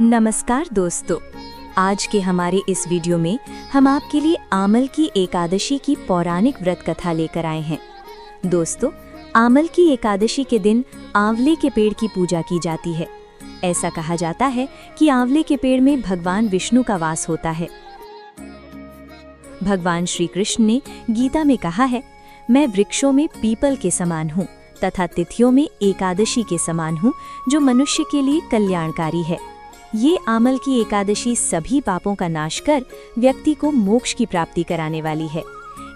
नमस्कार दोस्तों, आज के हमारे इस वीडियो में हम आपके लिए आमल की एकादशी की पौराणिक व्रत कथा लेकर आए हैं। दोस्तों, आमल की एकादशी के दिन आंवले के पेड़ की पूजा की जाती है। ऐसा कहा जाता है कि आंवले के पेड़ में भगवान विष्णु का वास होता है। भगवान श्री कृष्ण ने गीता में कहा है, मैं वृक्षों में पीपल के समान हूँ तथा तिथियों में एकादशी के समान हूँ, जो मनुष्य के लिए कल्याणकारी है। ये आमल की एकादशी सभी पापों का नाश कर व्यक्ति को मोक्ष की प्राप्ति कराने वाली है।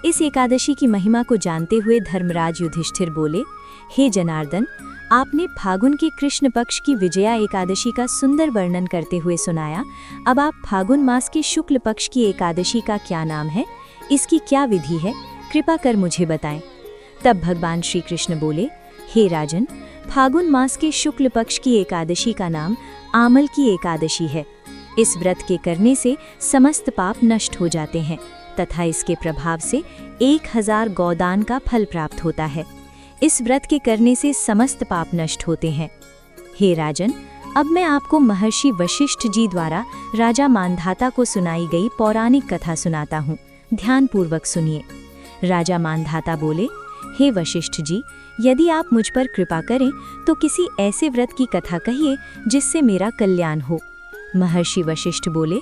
इस एकादशी की महिमा को जानते हुए धर्मराज युधिष्ठिर बोले, हे जनार्दन, आपने फागुन के कृष्ण पक्ष की विजया एकादशी का सुंदर वर्णन करते हुए सुनाया। अब आप फागुन मास के शुक्ल पक्ष की एकादशी का क्या नाम है, इसकी क्या विधि है, कृपा कर मुझे बताएं। तब भगवान श्री कृष्ण बोले, हे राजन, फागुन मास के शुक्ल पक्ष की एकादशी का नाम आमल की एकादशी है। इस व्रत के करने से समस्त पाप नष्ट हो जाते हैं तथा इसके प्रभाव से 1000 गौदान का फल प्राप्त होता है। इस व्रत के करने से समस्त पाप नष्ट होते हैं। हे राजन, अब मैं आपको महर्षि वशिष्ठ जी द्वारा राजा मांधाता को सुनाई गई पौराणिक कथा सुनाता हूँ। ध्यानपूर्वक सुनिए। राजा मांधाता बोले, हे वशिष्ठ जी, यदि आप मुझ पर कृपा करें तो किसी ऐसे व्रत की कथा कहिए जिससे मेरा कल्याण हो। महर्षि वशिष्ठ बोले,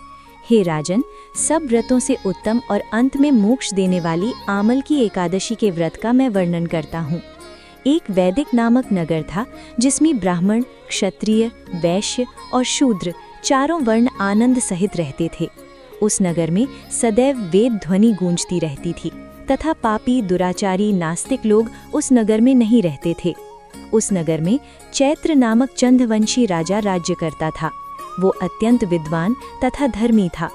हे राजन, सब व्रतों से उत्तम और अंत में मोक्ष देने वाली आमल की एकादशी के व्रत का मैं वर्णन करता हूँ। एक वैदिक नामक नगर था जिसमें ब्राह्मण, क्षत्रिय, वैश्य और शूद्र चारों वर्ण आनंद सहित रहते थे। उस नगर में सदैव वेद ध्वनि गूंजती रहती थी तथा पापी, दुराचारी, नास्तिक लोग उस नगर में नहीं रहते थे। उस नगर में चैत्र नामक चंद्रवंशी राजा राज्य करता था। वो अत्यंत विद्वान तथा धर्मी था।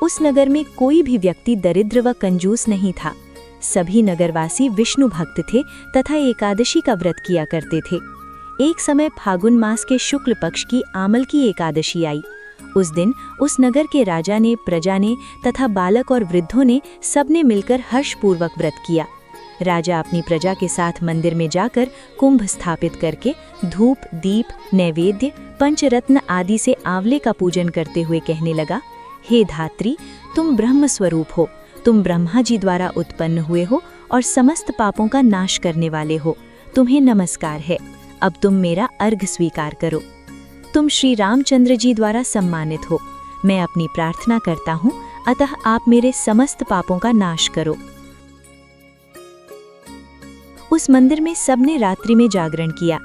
उस नगर में कोई भी व्यक्ति दरिद्र व कंजूस नहीं था। सभी नगरवासी विष्णु भक्त थे तथा एकादशी का व्रत किया करते थे। एक समय फागुन मास के शुक्ल पक्ष की आमल की एकादशी आई। उस दिन उस नगर के राजा ने, प्रजा ने तथा बालक और वृद्धों ने सबने मिलकर हर्षपूर्वक व्रत किया। राजा अपनी प्रजा के साथ मंदिर में जाकर कुंभ स्थापित करके धूप, दीप, नैवेद्य, पंचरत्न आदि से आंवले का पूजन करते हुए कहने लगा, हे धात्री, तुम ब्रह्म स्वरूप हो। तुम ब्रह्मा जी द्वारा उत्पन्न हुए हो और समस्त पापों का नाश करने वाले हो। तुम्हें नमस्कार है। अब तुम मेरा अर्घ्य स्वीकार करो। तुम श्री रामचंद्र जी द्वारा सम्मानित हो। मैं अपनी प्रार्थना करता हूँ, अतः आप मेरे समस्त पापों का नाश करो। उस मंदिर में सबने रात्रि में जागरण किया।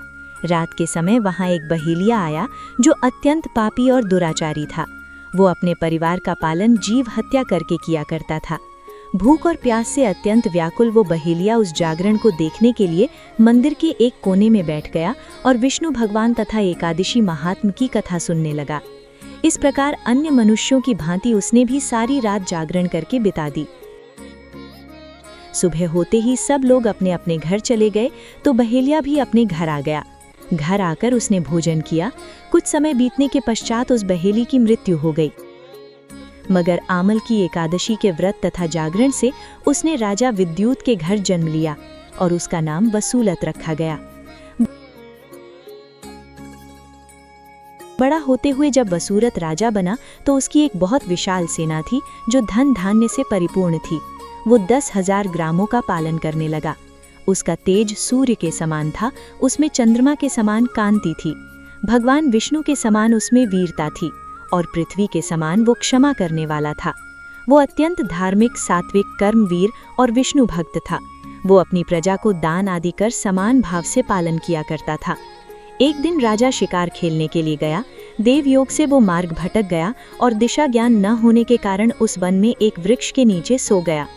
रात के समय वहां एक बहेलिया आया जो अत्यंत पापी और दुराचारी था। वो अपने परिवार का पालन जीव हत्या करके किया करता था। भूख और प्यास से अत्यंत व्याकुल वो बहेलिया उस जागरण को देखने के लिए मंदिर के एक कोने में बैठ गया और विष्णु भगवान तथा एकादशी महात्म की कथा सुनने लगा। इस प्रकार अन्य मनुष्यों की भांति उसने भी सारी रात जागरण करके बिता दी। सुबह होते ही सब लोग अपने अपने घर चले गए तो बहेलिया भी अपने घर आ गया। घर आकर उसने भोजन किया। कुछ समय बीतने के पश्चात उस बहेली की मृत्यु हो गई। मगर आमल की एकादशी के व्रत तथा जागरण से उसने राजा विद्युत के घर जन्म लिया और उसका नाम वसूलत रखा गया। बड़ा होते हुए जब वसूरत राजा बना तो उसकी एक बहुत विशाल सेना थी जो धन धान्य से परिपूर्ण थी। वो 10,000 ग्रामों का पालन करने लगा। उसका तेज सूर्य के समान था, उसमें चंद्रमा के समान कांति थी। भगवान विष्णु के समान उसमें वीरता थी और पृथ्वी के समान वो क्षमा करने वाला था। वो अत्यंत धार्मिक, सात्विक, कर्मवीर और विष्णु भक्त था। वो अपनी प्रजा को दान आदि कर समान भाव से पालन किया करता था। एक दिन राजा शिकार खेलने के लिए गया। देवयोग से वो मार्ग भटक गया और दिशा ज्ञान न होने के कारण उस वन में एक वृक्ष के नीचे सो गया।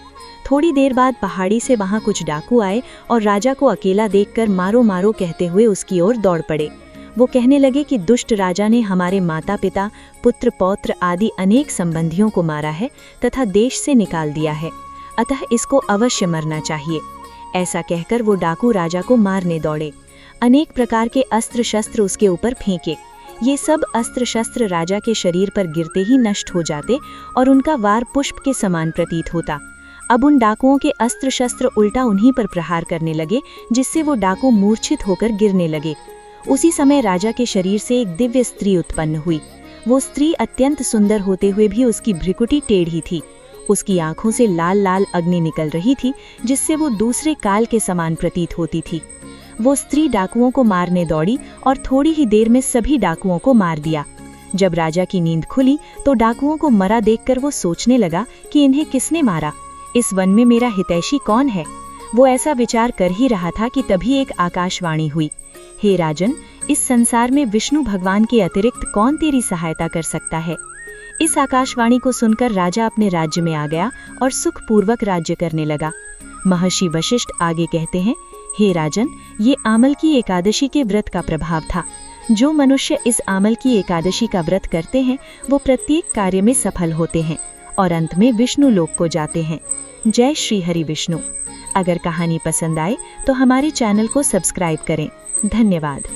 थोड़ी देर बाद पहाड़ी से वहां कुछ डाकू आए और राजा को अकेला देखकर मारो मारो कहते हुए उसकी ओर दौड़ पड़े। वो कहने लगे कि दुष्ट राजा ने हमारे माता पिता, पुत्र, पौत्र आदि अनेक संबंधियों को मारा है तथा देश से निकाल दिया है, अतः इसको अवश्य मरना चाहिए। ऐसा कहकर वो डाकू राजा को मारने दौड़े। अनेक प्रकार के अस्त्र शस्त्र उसके ऊपर फेंके। ये सब अस्त्र शस्त्र राजा के शरीर पर गिरते ही नष्ट हो जाते और उनका वार पुष्प के समान प्रतीत होता। अब उन डाकुओं के अस्त्र शस्त्र उल्टा उन्हीं पर प्रहार करने लगे, जिससे वो डाकू मूर्छित होकर गिरने लगे। उसी समय राजा के शरीर से एक दिव्य स्त्री उत्पन्न हुई। वो स्त्री अत्यंत सुंदर होते हुए भी उसकी भ्रिकुटी टेढ़ी थी। उसकी आंखों से लाल लाल अग्नि निकल रही थी, जिससे वो दूसरे काल के समान प्रतीत होती थी। वो स्त्री डाकुओं को मारने दौड़ी और थोड़ी ही देर में सभी डाकुओं को मार दिया। जब राजा की नींद खुली तो डाकुओं को मरा देखकर वो सोचने लगा कि इन्हें किसने मारा, इस वन में मेरा हितैषी कौन है। वो ऐसा विचार कर ही रहा था कि तभी एक आकाशवाणी हुई, हे राजन, इस संसार में विष्णु भगवान के अतिरिक्त कौन तेरी सहायता कर सकता है। इस आकाशवाणी को सुनकर राजा अपने राज्य में आ गया और सुखपूर्वक राज्य करने लगा। महर्षि वशिष्ठ आगे कहते हैं, हे राजन, ये आमल की एकादशी के व्रत का प्रभाव था। जो मनुष्य इस आमल की एकादशी का व्रत करते हैं वो प्रत्येक कार्य में सफल होते हैं और अंत में विष्णु लोक को जाते हैं। जय श्री हरि विष्णु। अगर कहानी पसंद आए तो हमारे चैनल को सब्सक्राइब करें। धन्यवाद।